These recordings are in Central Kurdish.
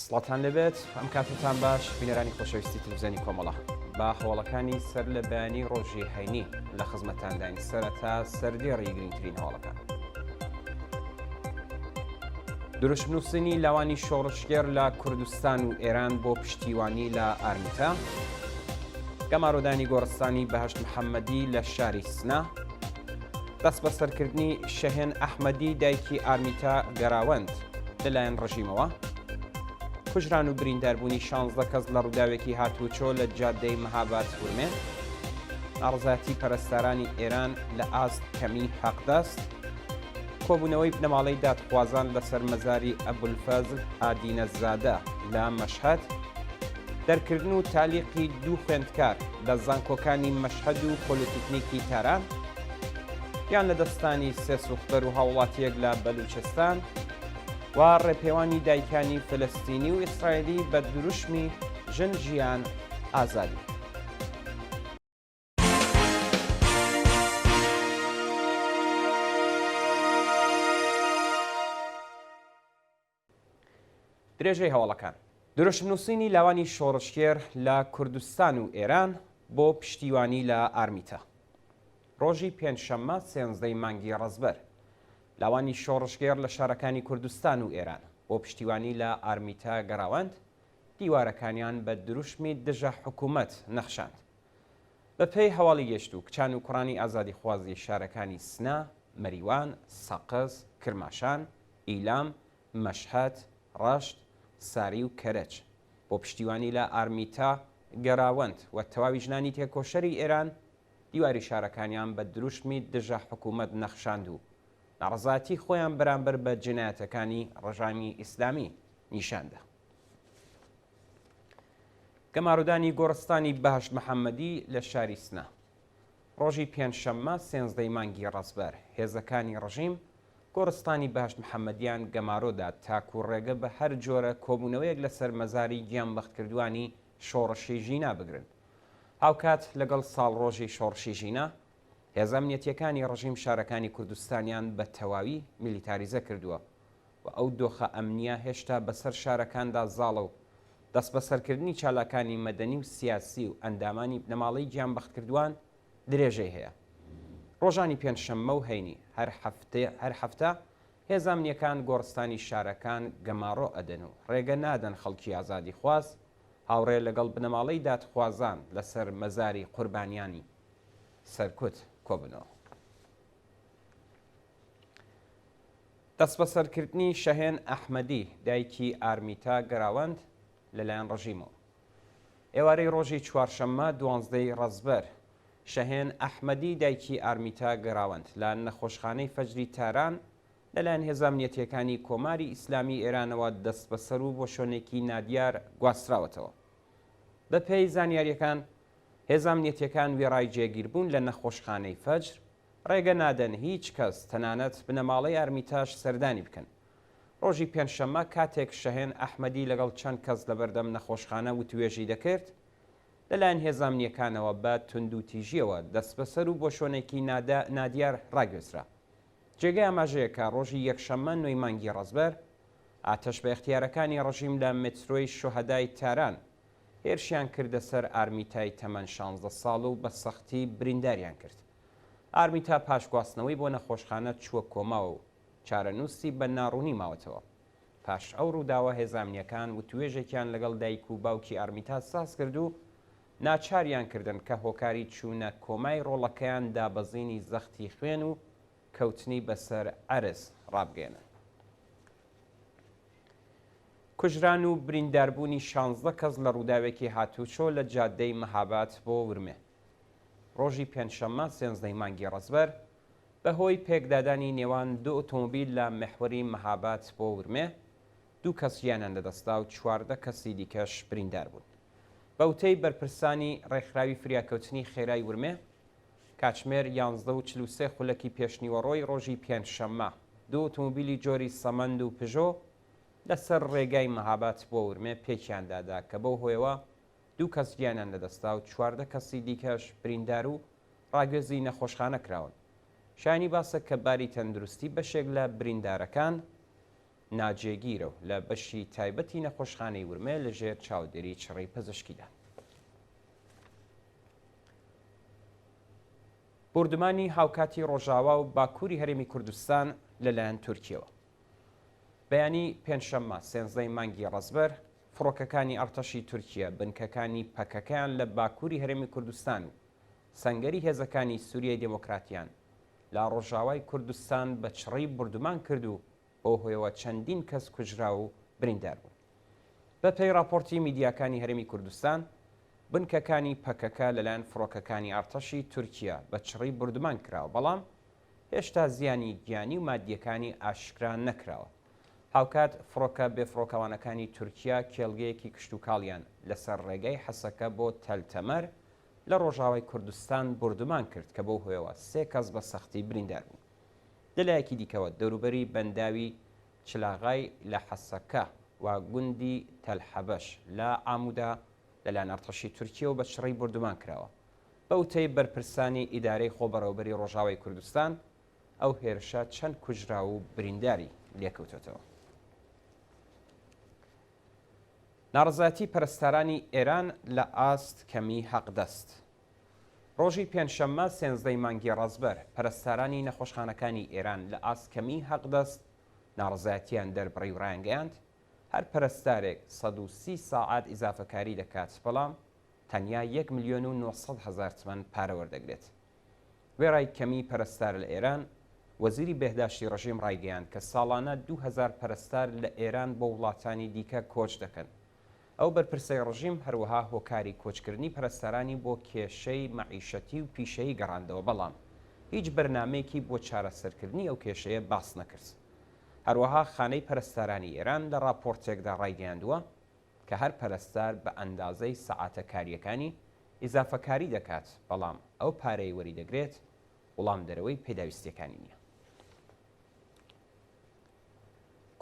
سڵاتان لەبێت ئەم کاتتان باش بینەرانی خۆشەویستی تلڤیزیۆنی کۆمەڵە با هەواڵەکانی سەر لە بەیانی ڕۆژی هەینی لە خزمەتانداین سەرەتا سەردێڕی گرنگترین هەواڵەکان. دروشمنووسنی لاوانی شۆڕشگێر لە کوردستان و ئێران بۆ پشتیوانی لە ئارمیتا، گەمارۆدانی گۆڕستانی بەهەشت محەممەدی لە شاری سنا، دەست بە سەرکردنی شەهێن ئەحمەدی دایکی ئارمیتا گەراوەند لەلایەن ڕژیمەوە، کوژران و برینداربوونی 16 کەس لە ڕووداوێکی هاتووچۆ لە جادەی مەهاباد فورمێ، ناڕزاتی پەرستارانی ئێران لە ئاست کەمی حەقدەست، کۆبوونەوەی بنەماڵەی دادخوازان لەسەر مەزاری ئەبولفەزل ئادینەزادە لە مەشهەد، دەرکردن و تالیقی دوو خوێندکار لە زانکۆکانی مەشهەد و پۆلیتیکنیکی تاران، یان لە دەستانی سێ سوختەر و هاوڵاتیەک لە بەلوچستان و ڕێپێوانی دایکانی فلەستینی و ئیسرائیلی بە دروشمی ژن ژیان ئازادی. درێژەی هەواڵەکان. دروشمنووسینی لاوانی شۆڕشکێر لە کوردستان و ئێران بۆ پشتیوانی لە ئارمیتا. ڕۆژی پێنجشەممە 13 مانگی ڕەزبەر لاوانی شۆڕشگێر لە شارەکانی کوردستان و ئێران بۆ پشتیوانی لە ئارمیتا گەڕاوەند، دیوارەکانیان بە دروشمی دژە حکوومەت نەخشاند. بە پێی هەواڵی گەشت و کچان و کوڕانی ئازادی خوازی شارەکانی سنا، مەریوان، سەقز، کرماشان، ئیلام، مەشهەد، ڕەشت، ساری و کەرەج بۆ پشتیوانی لە ئارمیتا گەڕاوەند و تەواوی ژنانی تێکۆشەری ئێران دیواری شارەکانیان بە دروشمی دژە حکوومەت نەخشاند و ناڕزاتی خۆیان بەرامبەر بە جنایەتەکانی ڕژامی ئیسلامی نیشاندا. گەمارۆدانی گۆڕستانی بەهەشت محەممەدی لە شاری سنا. ڕۆژی پێنجشەممە 13 مانگی ڕەزبەر هێزەکانی ڕژیم گۆڕستانی بەهەشت محەممەدیان گەمارۆدا تاکو و ڕێگە بە هەر جۆرە کۆبوونەوەیەک لەسەر مەزاری گیانبەختکردوانی شۆڕشی ژینا بگرن. هاوکات لەگەڵ ساڵڕۆژی شۆڕشی ژینا، هێزە ئەمنیەتیەکانی ڕژیم شارەکانی کوردستانیان بە تەواوی میلیتاریزە کردووە و ئەو دۆخە ئەمنیە هێشتا بەسەر شارەکاندا زاڵە و دەست بەسەرکردنی چالاکانی مەدەنی و سیاسی و ئەندامانی بنەماڵەی گیانبەختکردووان درێژەی هەیە. ڕۆژانی پێنجشەممە و هەینی هەر هەفتە هێزە ئەمنیەکان گۆڕستانی شارەکان گەماڕۆ ئەدەن و ڕێگە نادەن خەڵکی ئازادی خواز هاوڕێ لەگەڵ بنەماڵەی دادخوازان لەسەر مەزاری قوربانیانی سەرکوت کۆبنەوە. دەست بەسەرکردنی شەهێن ئەحمەدی دایکی ئارمیتا گەراوەند لەلایەن ڕژیمەوە. ئێوارەی ڕۆژی چوارشەممە 12 ڕەزبەر شەهێن ئەحمەدی دایکی ئارمیتا گەراوەند لە نەخۆشخانەی فەجری تاران لەلایەن هێزە ئەمنیەتیەکانی کۆماری ئیسلامی ئێرانەوە دەست بەسەر و بۆ شوێنێکی نادیار گواستراوەتەوە. بە پێی زانیاریەکان، هێزە ئەمنیەتیەکان وێڕای جێگیربوون لە نەخۆشخانەی فەجر ڕێگە نادەن هیچ کەس تەنانەت بنەماڵەی ئارمیتاش سەردانی بکەن. ڕۆژی پێنجشەممە کاتێک شەهێن ئەحمەدی لەگەڵ چەند کەس لە بەردەم نەخۆشخانە وتوێژی دەکرد، لەلایەن هێزە ئەمنیەکانەوە بە توندوتیژیەوە دەست بەسەر و بۆ شوێنێکی نادیار ڕاگوێزرا. جێگەی ئاماژەیەکە ڕۆژی یەکشەممە 9 مانگی ڕەزبەر ئاتەش بە اختیارەکانی ڕژیم لە مترۆی شوهەدای تاران هێرشیان کردە سەر ئارمیتای تەمەن 16 ساڵ و بە سەختی برینداریان کرد. ئارمیتا پاشگواستنەوەی بۆ نەخۆشخانە چووە کۆماوە و چارەنووسی بە ناڕوونی ماوەتەوە. پاش ئەو ڕووداوە هێزامنیەکان و توێژێکیان لەگەڵ دایک و باوکی ئارمیتا ساز کرد و ناچاریان کردن کە هۆکاری چوونە کۆمای ڕۆڵەکەیان دابەزینی زەختی خوێن و کەوتنی بەسەر عەرز ڕابگەێنن. کوژران و برینداربوونی 16 کەس لە ڕووداوێکی هاتووچۆ لە جادەی مەهاباد بۆ ورمێ. ڕۆژی پێنجشەممە 13 مانگی ڕەزبەر بەهۆی پێکدادانی نێوان دوو ئۆتۆمۆبیل لە مەحوەری مەهاباد بۆ ورمێ، دوو کەس گیانیان لەدەستا و 14 کەسی دیکەش بریندار بوون. بەوتەی بەرپرسانی ڕێکخراوی فریاکەوتنی خێرای ورمێ، کاتژمێر 11:43 خولەکی پێشنیوەڕۆی ڕۆژی پێنجشەممە دوو ئۆتۆمۆبیلی جۆری سەمەند و پژۆ لەسەر ڕێگای مەهاباد بۆ ورمێ پێکیان دادا کە بەو هۆیەوە دوو کەس گیانیان لەدەستا و 14 کەسی دیکەش بریندار و ڕاگوێزی نەخۆشخانە کراون. شایانی باسە کە باری تەندروستی بەشێک لە بریندارەکان ناجێگیرە و لە بەشی تایبەتی نەخۆشخانەی ورمێ لەژێر چاودێری چڕی پزیشکیدا. بردمانی هاوکاتی ڕۆژاوا و باکووری هەرێمی کوردستان لەلایەن تورکیەوە. بەیانی پێنجشەممە 13 مانگی ڕەزبەر فڕۆکەکانی ئەرتەشی تورکیا بنکەکانی پەکەکەیان لە باکووری هەرێمی کوردستان و سەنگەری هێزەکانی سووریای دموکراتیان لە ڕۆژاوای کوردستان بە چڕی بردومان کرد و بۆ هۆیەوە چەندین کەس کوژرا و بریندار بوون. بە پێی راپۆرتی میدیاکانی هەرێمی کوردستان بنکەکانی پەکەکە لەلایەن فڕۆکەکانی ئەرتەشی تورکیا بە چڕی بردومان کراوە، بەڵام هێشتا زیانی گیانی و مادیەکانی ئاشکرا نەکراوە. هاوکات فڕۆکە بێفڕۆکەوانەکانی تورکیا کێڵگەیەکی کشتتوکاڵیان لەسەر ڕێگەی حەسەکە بۆ تەلتەمەر لە ڕۆژاوای کوردستان بردومان کرد کە بۆ هۆیەوە 3 کەس بە سەختی بریندار بوون. لەلایەکی دیکەوە دەوروبەری بەنداوی چلاغای لە حەسەکە و گوندی تەلحەبەش لە ئامودا لەلایەن ئەرتەشی تورکیا و بە چڕی بردومان کراوە. بەوتەی بەرپرسانی ئیدارەی خۆبەڕێوەبەری ڕۆژاوای کوردستان ئەو هێرشە چەند کوژرا و برینداری لێکەوتێتەوە. ناڕزایەتی پەرستارانی ئێران لە ئاست کەمی حەقدەست. ڕۆژی پێنجشەممە 13 مانگی ڕەزبەر پەرستارانی نەخۆشخانەکانی ئێران لە ئاسکەمی حەقدەست ناڕزایەتیان دەربڕی و ڕایانگەیاند هەر پەرستارێک 130 ساعات ئیزافەکاری دەکات، بەڵام تەنیا 1,900,000 تمەن پارە وەردەگرێت. وێڕای کەمی پەرستار لە ئێران وەزیری بەهداشتی ڕژیم ڕایگەیاند کە ساڵانە 2000 پەرستار لە ئێران بۆ وڵاتانی دیکە کۆچ دەکەن. ئەو بەرپرسەی ڕژیم هەروەها هۆکاری کۆچکردنی پەرستارانی بۆ کێشەی مەعیشەتی و پیشەیی گەڕاندەوە، بەڵام هیچ بەرنامەیەکی بۆ چارەسەرکردنی ئەو کێشەیە باس نەکرد. هەروەها خانەی پەرستارانی ئێران لە راپۆرتێکدا ڕایگەیاندووە کە هەر پەرستار بە ئەندازەی سەعاتە کاریەکانی ئیزافەکاری دەکات، بەڵام ئەو پارەی وەری دەگرێت وەڵام دەرەوەی پێداویستیەکانی نییە.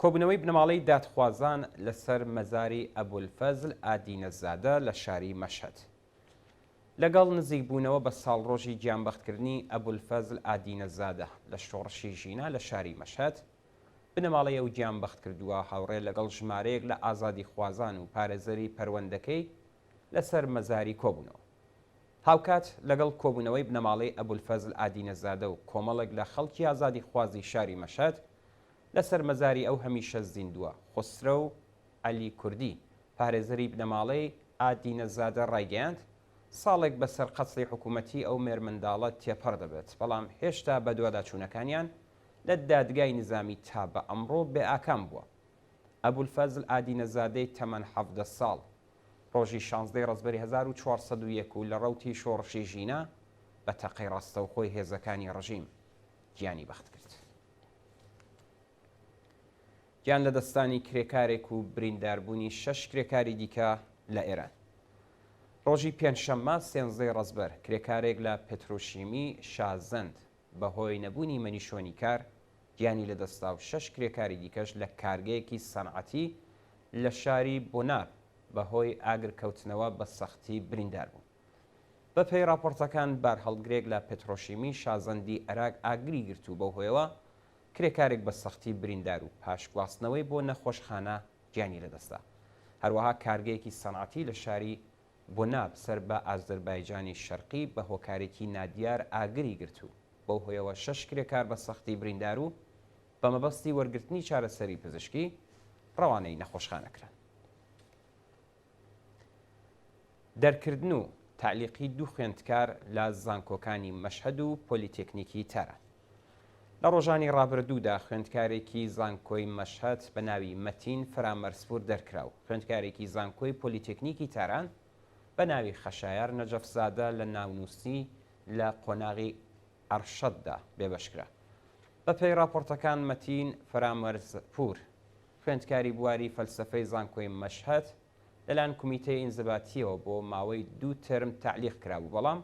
کۆبوونەوەی بنەماڵەی دادخوازان لەسەر مەزاری ئەبولفەزل ئادینەزادە لە شاری مەشهەد. لەگەڵ نزیکبوونەوە بە ساڵڕۆژی گیانبەختکردنی ئەبولفەزل ئادینەزادە لە شۆڕشی ژینا لە شاری مەشهەد، بنەماڵەیە و گیانبەخت کردووە هاوڕێ لەگەڵ ژمارەیەک لە ئازادی خوازان و پارێزەری پەروەندەکەی لەسەر مەزاری کۆبوونەوە. هاوکات لەگەڵ کۆبوونەوەی بنەماڵەی ئەبولفەزل ئادینەزادە و کۆمەڵێک لە خەڵکی ئازادی خوازی شاری مەشهەد لەسەر مەزاری ئەو هەمیشە زیندووە خوسرە و عەلی کوردی پارێزەری بنەماڵەی ئادینەزادە ڕایگەیاند ساڵێک بەسەر قەچڵی حکوومەتی ئەو مێرمەنداڵە تێپەڕ دەبێت، بەڵام هێشتا بە دوواداچوونەکانیان لە دادگای نظامی تا بە ئەمڕۆ بێئاکام بووە. ئەبولفەزل ئادینەزادەی تەمەن 17 ساڵ ڕۆژی 16 ڕەزبەری 1401 و لە ڕەوتی شۆڕشی ژینا بە تەقەی ڕاستەوخۆی هێزەکانی ڕژیم گیانی بەخت کرد. گیان لە دەستانی کرێکارێک و برینداربوونی 6 کرێکاری دیکە لە ئێران. ڕۆژی پێنجشەممە 13 ڕەزبەر کرێکارێک لە پێترۆشیمی شازەند بەهۆی نەبوونی مەنیشۆنی کار گیانی لەدەستا و 6 کرێکاری دیکەش لە کارگەیەکی سەنعەتی لە شاری بۆناب بەهۆی ئاگرکەوتنەوە بە سەختی بریندار بوون. بە پێی راپۆرتەکان بارهەڵگرێک لە پێترۆشیمی شازەندی عێراق ئاگری گرت و بەو هۆیەوە کرێکارێک بە سەختی بریندار و پاشگواستنەوەی بۆ نەخۆشخانە گیانی لەدەستا. هەروەها کارگەیەکی سەنعەتی لە شاری بۆناب سەر بە ئازەربایجانی شەرقی بە هۆکارێکی نادیار ئاگری گرت و بەو هۆیەوە 6 کرێکار بە سەختی بریندار و بە مەبەستی وەرگرتنی چارەسەری پزیشکی ڕەوانەی نەخۆشخانەکران. دەرکردن و تعلیقی 2 خوێندکار لە زانکۆکانی مەشهەد و پۆلیتێکنیکی تاران. لە ڕۆژانی ڕابردوودا خوێندکارێکی زانکۆی مەشهەد بە ناوی مەتین فرامەرسپور دەرکرا و خوێندکارێکی زانکۆی پۆلیتێکنیکی تاران بە ناوی خەشایار نەجەفزادە لە ناونووسی لە قۆناغی ئەرشەددا بێبەشکرا. بە پێی راپۆرتەکان مەتین فرامەرسپور خوێندکاری بواری فەلسەفەی زانکۆی مەشهەد لەلایەن کومیتەی ئینزباتیەوە بۆ ماوەی 2 ترم تعلیق کرابوو، بەڵام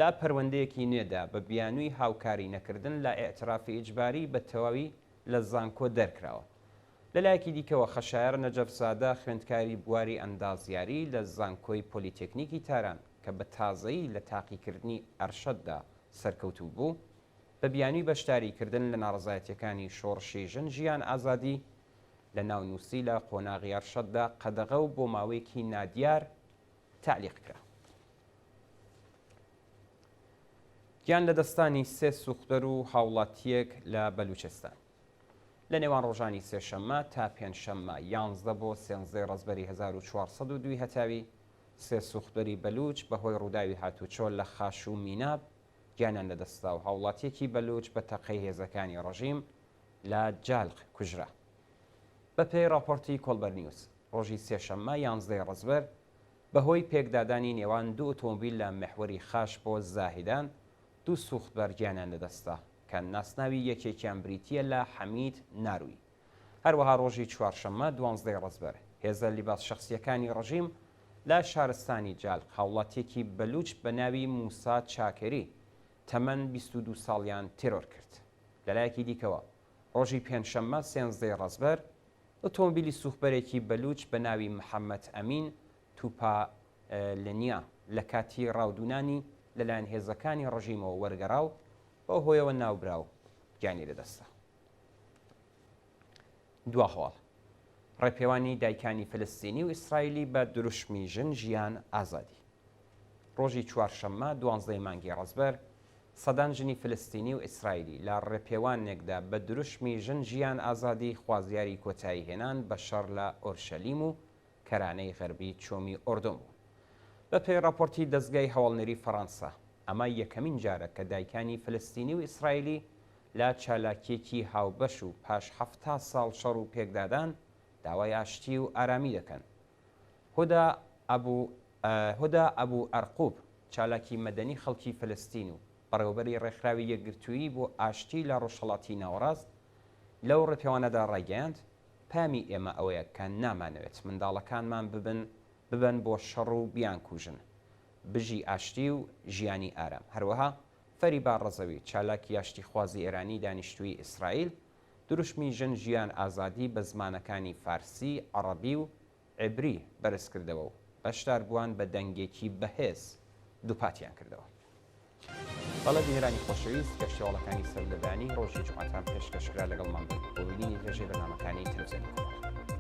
لا پەروەندەیەکی نوێدا بە بیانووی هاوکاری نەکردن لە ئێعترافی ئیجباری بە تەواوی لە زانکۆ دەرکراوە. لەلایەکی دیکەوە خەشایار نەجەفزادە خوێندکاری بواری ئەندازیاری لە زانکۆی پۆلیتێکنیکی تاران کە بە تازەیی لە تاقیکردنی ئەرشەددا سەرکەوتوو بوو بە بیانووی بەشداریکردن لە ناڕزایەتیەکانی شۆڕشی ژن ژیان ئازادی لە ناونووسی لە قۆناغی ئەرشەددا قەدەغە و بۆ ماوەیەکی نادیار تعلیق کرا. گیان لە دەستانی سێ سوختەر و هاوڵاتیەک لە بەلوچستان لە نێوان ڕۆژانی سێشەممە تا پێنجشەممە 11 بۆ 13 ڕزبەری 1402 هەتاوی سێ سوختەری بەلوچ بەهۆی ڕووداوی هاتوچۆل لە خاش و میناب گیانیان لەدەستا و هاوڵاتیەکی بەلوچ بە تەقەی هێزەکانی ڕژیم لە جالق کوژرا. بە پێی راپۆرتی کۆلبەرنیوس ڕۆژی سێشەممە 11 ڕزبەر بەهۆی پێکدادانی نێوان دوو ئۆتۆمبیل لە مەحوەری خاش بۆ زاهیدان دوو سوختبەر گیانیان لەدەستا کە ناسناوی یەکێکیان بریتیە لە حەمید ناروی. هەروەها ڕۆژی چوارشەممە 12 ڕزبەر هێزە لیباس شخصیەکانی ڕژیم لە شارستانی جالق هاوڵاتیەکی بەلوچ بە ناوی موسا چاکەری تەمەن 22 ساڵیان تێرۆر کرد. لەلایەکی دیکەوە ڕۆژی پێنجشەممە 13 ڕزبەر ئۆتۆمبیلی سوختبەرێکی بەلوچ بە ناوی محەممەد ئەمین توپا لەنیا لە کاتی ڕاودونانی لەلایەن هێزەکانی ڕژیمەوە وەرگەڕاو بۆ هۆیەوە ناوبراو گیانی لەدەستا. دواهۆڵ ڕێپێوانی دایکانی فلستینی و ئیسرائیلی بە دروشمی ژن ژیان ئازادی. ڕۆژی چوارشەممە 12 مانگی ڕزبەر سەدان ژنی فلستینی و ئیسرائیلی لە ڕێپێوانێکدا بە دروشمی ژن ژیان ئازادی خوازیاری کۆتایی هێنان بە شەڕ لە ئۆرشەلیم و کەرانەی غەربی چۆمی ئۆردۆم بوو. بە پێی راپۆرتی دەستگای هەواڵنەری فەڕەنسا ئەمە یەکەمین جارە کە دایکانی فلستینی و ئیسرائیلی لە چالاکیەکی هاوبەش و پاش 70 ساڵ شەڕ و پێکدادان داوای ئاشتی و ئارامی دەکەن. هۆدا ئەبوو ئەرقوب چالاکی مەدەنی خەڵکی فلستین و بەڕێوەبەری ڕێکخراوی یەکگرتووی بۆ ئاشتی لە ڕۆژهەڵاتی ناوەڕاست لەو ڕێپێوانەدا ڕایگەیاند پامی ئێمە ئەوەیە کە نامانەوێت منداڵەکانمان ببن بۆ شەڕ و بیان کوژن بژی ئاشتی و ژیانی ئارام. هەروەها فەریبا ڕەزەوی چالاکی ئاشتی خوازی ئێرانی دانیشتووی ئیسرائیل دروشمی ژن ژیان ئازادی بە زمانەکانی فارسی عەڕەبی و عیبری بەرز کردەوە و بەشدار بووان بە دەنگێکی بەهێز دووپاتیان کردەوە. بەڵە بینەرانی خۆشەویست گەشتیاڵەکانی سەردەدانی ڕۆژی جوماتان پێشکەشکرا لەگەڵمان بن بۆ بینینی درێژەی بەرنامەکانی تەلەڤیزیۆنی کۆمەڵ.